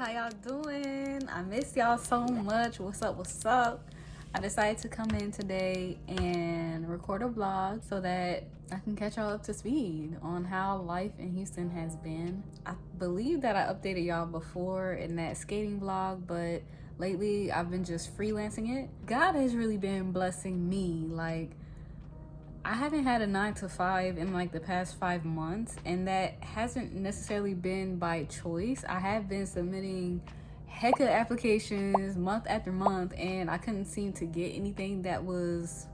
how y'all doing? I miss y'all so much. What's up? I decided to come in today and record a vlog so that I can catch y'all up to speed on how life in Houston has been. I believe that I updated y'all before in that skating vlog, but lately I've been just freelancing it. God has really been blessing me. Like, I haven't had a 9 to 5 in like the past 5 months, and that hasn't necessarily been by choice. I have been submitting heck of applications month after month, and I couldn't seem to get anything that was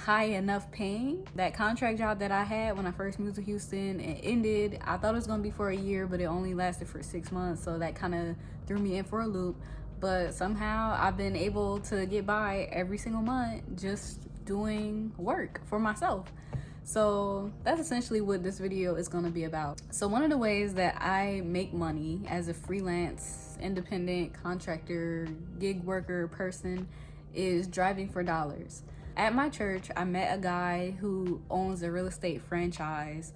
high enough paying. That contract job that I had when I first moved to Houston, it ended. I thought it was gonna be for a year, but it only lasted for 6 months, so that kind of threw me in for a loop. But somehow I've been able to get by every single month just doing work for myself. So that's essentially what this video is going to be about. So one of the ways that I make money as a freelance, independent contractor, gig worker person is driving for dollars. At my church, I met a guy who owns a real estate franchise.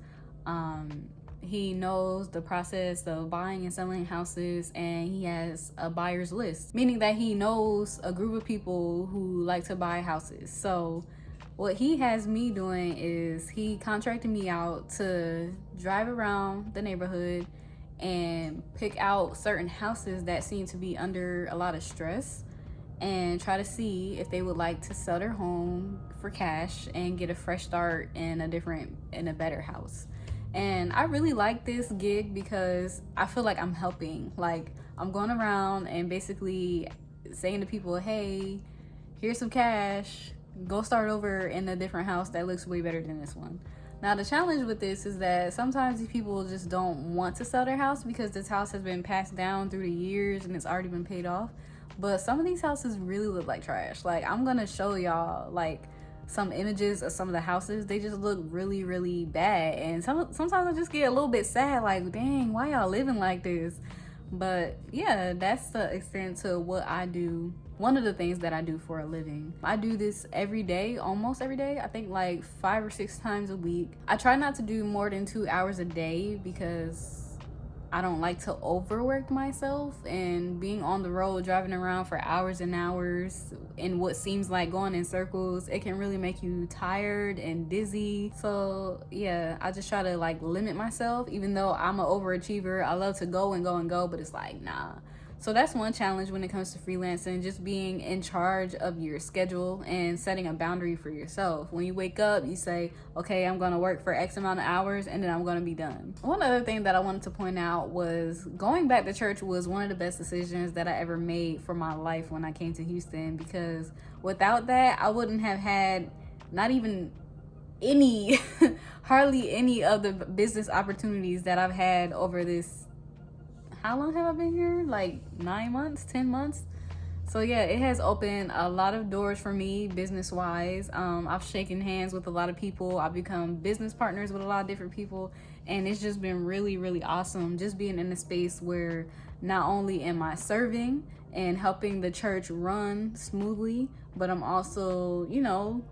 He knows the process of buying and selling houses, and he has a buyer's list, meaning that he knows a group of people who like to buy houses. So what he has me doing is he contracted me out to drive around the neighborhood and pick out certain houses that seem to be under a lot of stress and try to see if they would like to sell their home for cash and get a fresh start in a better house. And I really like this gig because I feel like I'm helping. Like, I'm going around and basically saying to people, hey, here's some cash, go start over in a different house that looks way better than this one. Now, the challenge with this is that sometimes these people just don't want to sell their house because this house has been passed down through the years and it's already been paid off. But some of these houses really look like trash. Like, I'm gonna show y'all like some images of some of the houses. They just look really, really bad, and sometimes I just get a little bit sad, like, dang, why y'all living like this? But yeah, that's the extent to what I do. One of the things that I do for a living. I do this every day, almost every day. I think like 5 or 6 times a week. I try not to do more than 2 hours a day because I don't like to overwork myself, and being on the road driving around for hours and hours in what seems like going in circles, it can really make you tired and dizzy. So yeah, I just try to like limit myself. Even though I'm an overachiever, I love to go and go and go, but it's like, nah. So that's one challenge when it comes to freelancing, just being in charge of your schedule and setting a boundary for yourself. When you wake up, you say, okay, I'm gonna work for X amount of hours and then I'm gonna be done. One other thing that I wanted to point out was going back to church was one of the best decisions that I ever made for my life when I came to Houston, because without that, I wouldn't have had not even any, hardly any of the business opportunities that I've had over this. How long have I been here? Like 9 months, 10 months. So yeah, it has opened a lot of doors for me business-wise. I've shaken hands with a lot of people. I've become business partners with a lot of different people. And it's just been really, really awesome just being in a space where not only am I serving and helping the church run smoothly, but I'm also, you know,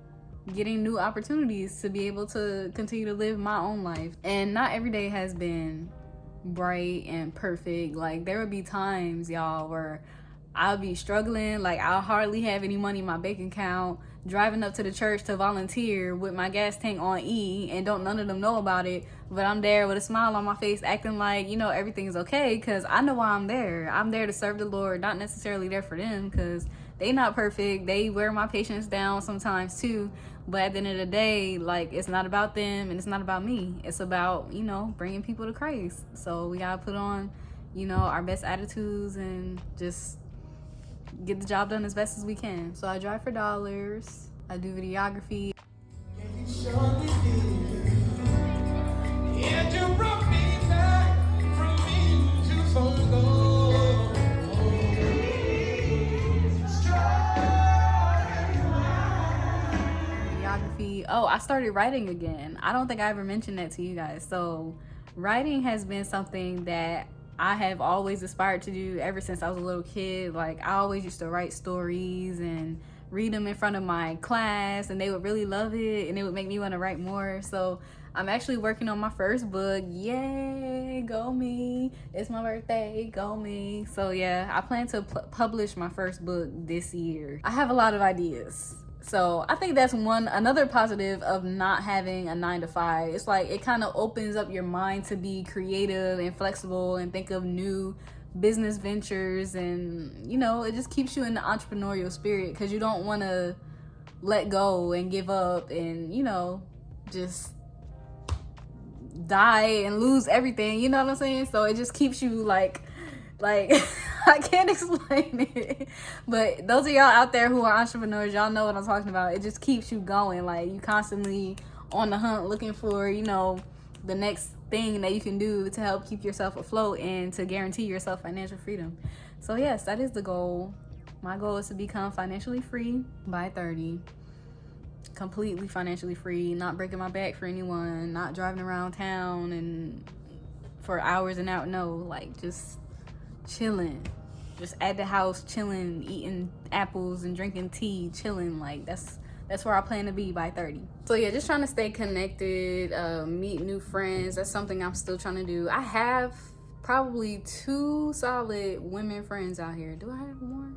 getting new opportunities to be able to continue to live my own life. And not every day has been bright and perfect. Like, there would be times, y'all, where I'll be struggling. Like, I'll hardly have any money in my bank account, driving up to the church to volunteer with my gas tank on E, and none of them know about it, but I'm there with a smile on my face acting like, you know, everything's okay, because I know why I'm there. I'm there to serve the Lord, not necessarily there for them, because they not perfect. They wear my patience down sometimes too. But at the end of the day, like, it's not about them and it's not about me. It's about, you know, bringing people to Christ. So we gotta put on, you know, our best attitudes and just get the job done as best as we can. So I drive for dollars. I do videography. Oh, I started writing again. I don't think I ever mentioned that to you guys. So writing has been something that I have always aspired to do ever since I was a little kid. Like, I always used to write stories and read them in front of my class, and they would really love it, and it would make me want to write more. So I'm actually working on my first book. Yay, go me. It's my birthday, go me. So yeah, I plan to publish my first book this year. I have a lot of ideas. So I think that's another positive of not having a 9 to 5. It's like it kind of opens up your mind to be creative and flexible and think of new business ventures, and you know, it just keeps you in the entrepreneurial spirit because you don't want to let go and give up and, you know, just die and lose everything, you know what I'm saying? So it just keeps you like I can't explain it, but those of y'all out there who are entrepreneurs, y'all know what I'm talking about. It just keeps you going, like you constantly on the hunt looking for, you know, the next thing that you can do to help keep yourself afloat and to guarantee yourself financial freedom. So yes, that is the goal. My goal is to become financially free by 30. Completely financially free, not breaking my back for anyone, not driving around town and for hours and out. No, like just chilling, just at the house chilling, eating apples and drinking tea, chilling. Like that's where I plan to be by 30. So yeah, just trying to stay connected, meet new friends. That's something I'm still trying to do. I have probably 2 solid women friends out here. Do I have more?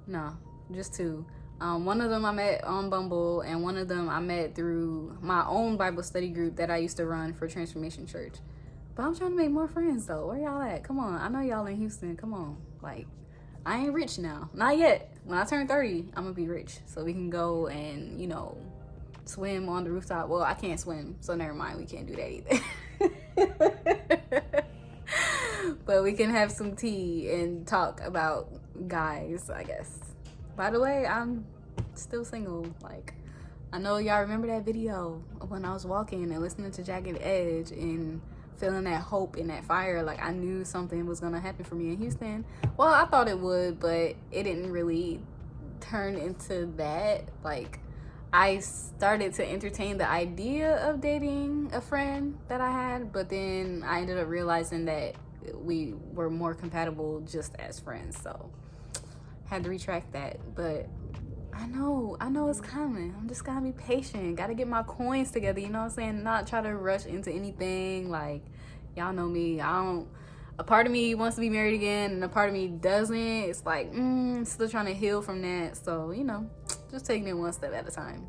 No, just 2. One of them I met on Bumble, and one of them I met through my own Bible study group that I used to run for Transformation Church. But I'm trying to make more friends though. Where y'all at? Come on. I know y'all in Houston. Come on. Like, I ain't rich now. Not yet. When I turn 30, I'm gonna be rich. So we can go and, you know, swim on the rooftop. Well, I can't swim, so never mind. We can't do that either. But we can have some tea and talk about guys, I guess. By the way, I'm still single. Like, I know y'all remember that video of when I was walking and listening to Jagged Edge and feeling that hope and that fire. Like, I knew something was gonna happen for me in Houston. Well, I thought it would, but it didn't really turn into that. Like, I started to entertain the idea of dating a friend that I had, but then I ended up realizing that we were more compatible just as friends. So had to retract that. But I know it's coming. I'm just gotta be patient. Gotta get my coins together, you know what I'm saying? Not try to rush into anything. Like, y'all know me. A part of me wants to be married again, and a part of me doesn't. It's like, still trying to heal from that. So, you know, just taking it one step at a time.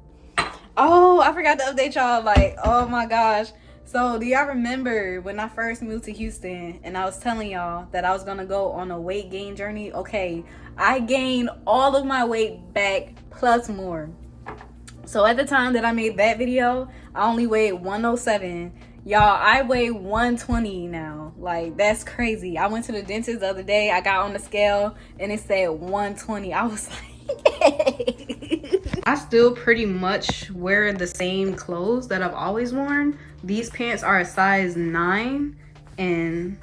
Oh, I forgot to update y'all. Like, oh my gosh. So, do y'all remember when I first moved to Houston and I was telling y'all that I was gonna go on a weight gain journey? Okay, I gained all of my weight back plus more. So at the time that I made that video, I only weighed 107. Y'all, I weigh 120 now. Like, that's crazy. I went to the dentist the other day. I got on the scale and it said 120. I was like, I still pretty much wear the same clothes that I've always worn. These pants are a size 9, and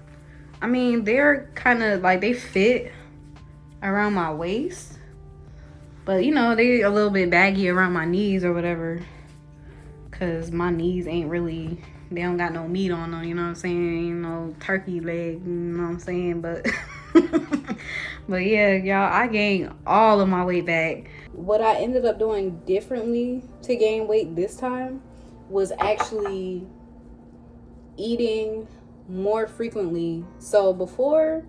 I mean, they're kind of like, they fit around my waist, but you know, they a little bit baggy around my knees or whatever, because my knees ain't really, they don't got no meat on them, you know what I'm saying? Ain't no turkey leg, you know what I'm saying? But but yeah, y'all, I gained all of my weight back. What I ended up doing differently to gain weight this time was actually eating more frequently. So before,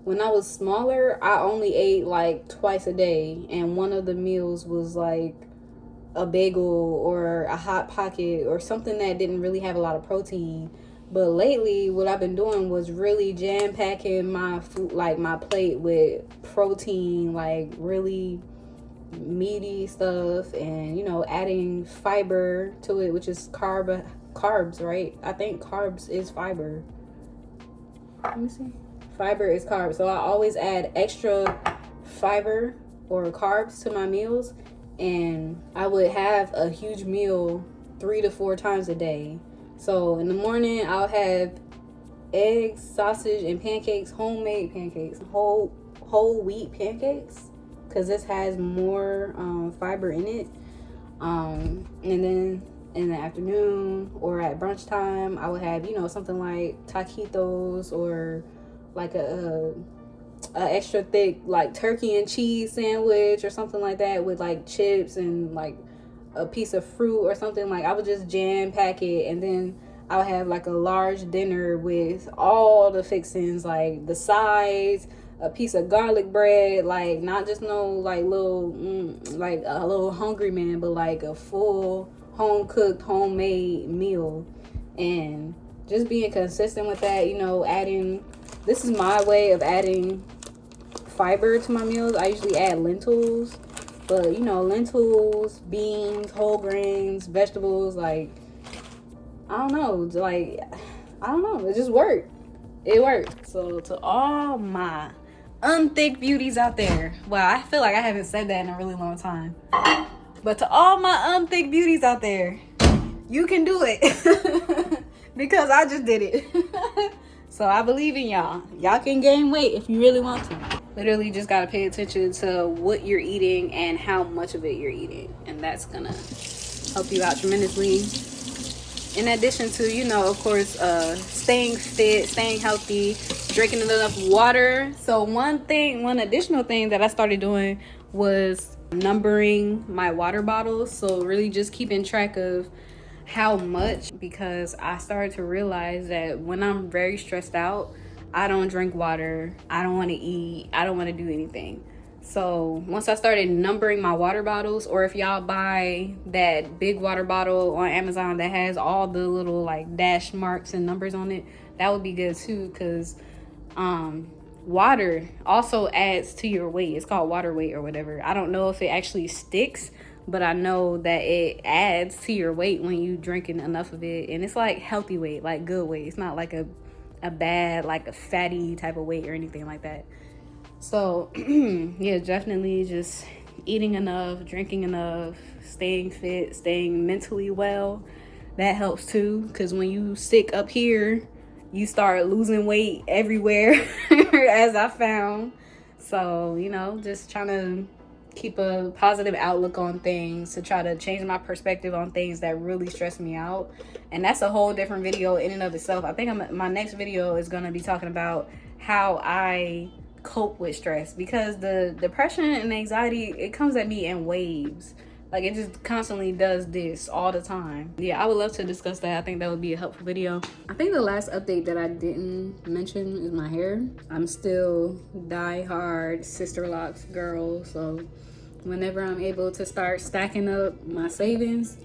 when I was smaller, I only ate like twice a day, and one of the meals was like a bagel or a hot pocket or something that didn't really have a lot of protein. But lately, what I've been doing was really jam packing my food, like my plate, with protein, like really meaty stuff, and you know, adding fiber to it, which is carbs, right? I think carbs is fiber. Let me see. Fiber is carbs. So I always add extra fiber or carbs to my meals, and I would have a huge meal 3 to 4 times a day. So in the morning, I'll have eggs, sausage, and pancakes, homemade pancakes, whole wheat pancakes, because this has more fiber in it. And then in the afternoon or at brunch time, I would have, you know, something like taquitos or like a extra thick like turkey and cheese sandwich or something like that with like chips and like a piece of fruit or something, like I would just jam pack it, and then I would have like a large dinner with all the fixings, like the sides, a piece of garlic bread, like not just no like little like a little hungry man, but like a full home cooked homemade meal. And just being consistent with that, you know, adding, this is my way of adding fiber to my meals. I usually add lentils, but you know, lentils, beans, whole grains, vegetables, like I don't know, it just worked. It worked. So to all my unthick beauties out there, wow, I feel like I haven't said that in a really long time, but to all my unthick beauties out there, you can do it. Because I just did it. So I believe in y'all. Y'all can gain weight if you really want to. Literally just gotta pay attention to what you're eating and how much of it you're eating, and that's gonna help you out tremendously. In addition to, you know, of course, staying fit, staying healthy, drinking enough water. So one additional thing that I started doing was numbering my water bottles. So really just keeping track of how much, because I started to realize that when I'm very stressed out, I don't drink water, I don't want to eat, I don't want to do anything. So once I started numbering my water bottles, or if y'all buy that big water bottle on Amazon that has all the little like dash marks and numbers on it, that would be good too, because water also adds to your weight. It's called water weight or whatever. I don't know if it actually sticks, but I know that it adds to your weight when you drinking enough of it. And it's like healthy weight, like good weight. It's not like a bad, like a fatty type of weight or anything like that. So yeah, definitely just eating enough, drinking enough, staying fit, staying mentally well. That helps too, because when you sick up here, you start losing weight everywhere, as I found. So, you know, just trying to keep a positive outlook on things, to try to change my perspective on things that really stress me out. And that's a whole different video in and of itself. I think my next video is going to be talking about how I cope with stress, because the depression and anxiety, it comes at me in waves. Like, it just constantly does this all the time. Yeah, I would love to discuss that. I think that would be a helpful video. I think the last update that I didn't mention is my hair. I'm still die-hard Sister Locks girl, so whenever I'm able to start stacking up my savings,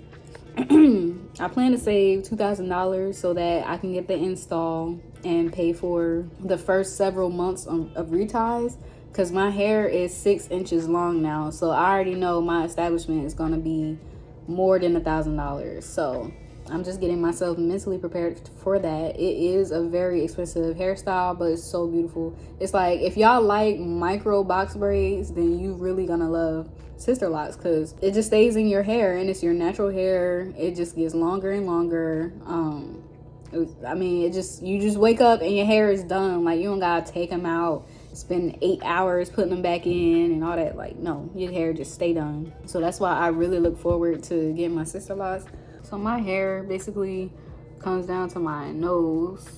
I plan to save $2,000 so that I can get the install and pay for the first several months of reties, because my hair is 6 inches long now. So I already know my establishment is going to be more than $1,000. So I'm just getting myself mentally prepared for that. It is a very expensive hairstyle, but it's so beautiful. It's like, if y'all like micro box braids, then you really gonna love Sister Locks, because it just stays in your hair and it's your natural hair. It just gets longer and longer. You just wake up and your hair is done. Like, you don't gotta take them out, spend 8 hours putting them back in and all that. Like, no, your hair just stay done. So that's why I really look forward to getting my Sister Locks. So my hair basically comes down to my nose,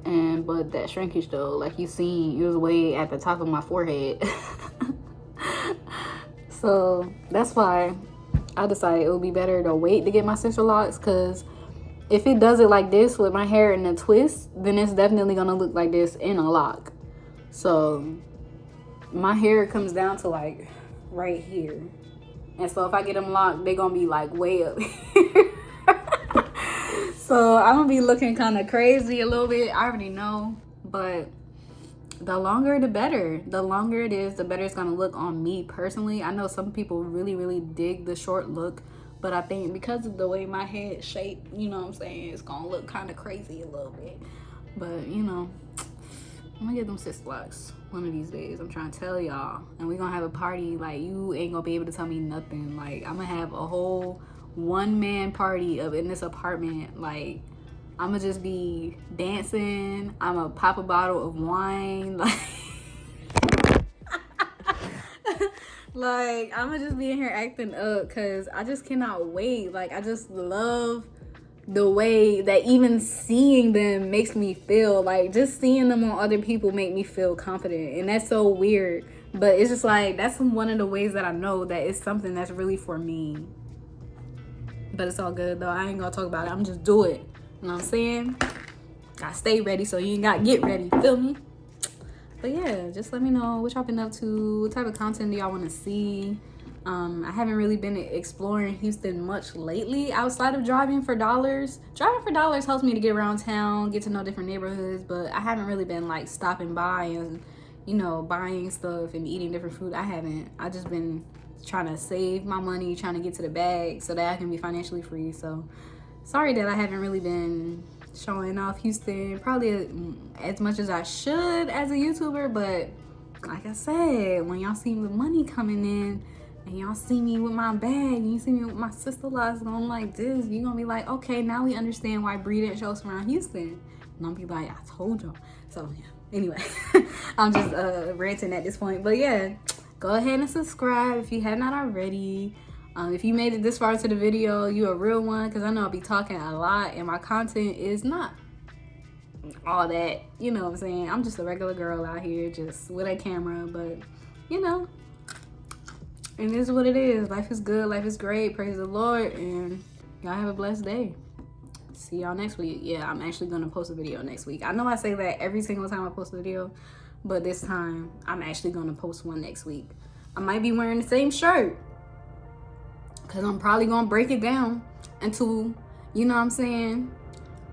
but that shrinkage though, like you seen, it was way at the top of my forehead. So that's why I decided it would be better to wait to get my Sister Locks, because if it does it like this with my hair in a twist, then it's definitely gonna look like this in a lock. So my hair comes down to like right here, and so if I get them locked, they're gonna be like way up here. So I'm gonna be looking kind of crazy a little bit, I already know, but the longer the better. The longer it is, the better it's gonna look on me personally. I know some people really, really dig the short look, but I think because of the way my head shaped, you know what I'm saying, it's gonna look kind of crazy a little bit. But, you know, I'm gonna get them Sister Locks one of these days. I'm trying to tell y'all. And we're gonna have a party. Like, you ain't gonna be able to tell me nothing. Like, I'm gonna have a whole one-man party up in this apartment. Like, I'm gonna just be dancing. I'm gonna pop a bottle of wine. Like, I'm gonna just be in here acting up, because I just cannot wait. Like, I just love the way that even seeing them makes me feel. Like, just seeing them on other people make me feel confident. And that's so weird, But it's just like, that's one of the ways that I know that it's something that's really for me. But it's all good though. I ain't gonna talk about it. I'm just do it. You know what I'm saying? I stay ready, so you ain't gotta get ready. Feel me? But yeah, just let me know what y'all been up to. What type of content do y'all want to see? I haven't really been exploring Houston much lately outside of driving for dollars. Driving for dollars helps me to get around town, get to know different neighborhoods, but I haven't really been like stopping by and, you know, buying stuff and eating different food. I haven't. I just been trying to save my money, trying to get to the bag so that I can be financially free. So sorry that I haven't really been showing off Houston probably as much as I should as a YouTuber, but like I said, when y'all see the money coming in and y'all see me with my bag and you see me with my sister-in-laws going like this, you're gonna be like, okay, now we understand why Bree didn't show us around Houston. And I'll be like, I told y'all. So yeah, anyway, I'm just ranting at this point. But yeah, go ahead and subscribe if you have not already. If you made it this far into the video, you a real one, because I know I'll be talking a lot and my content is not all that, you know what I'm saying? I'm just a regular girl out here just with a camera, but you know, it is what it is. Life is good, life is great, praise the Lord, and y'all have a blessed day. See y'all next week. Yeah, I'm actually gonna post a video next week. I know I say that every single time I post a video, but this time I'm actually gonna post one next week. I might be wearing the same shirt, because I'm probably going to break it down into, you know what I'm saying,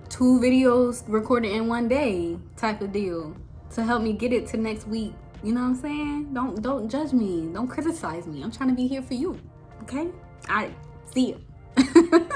2 videos recorded in one day type of deal to help me get it to next week. You know what I'm saying? Don't judge me. Don't criticize me. I'm trying to be here for you. Okay? All right. See you.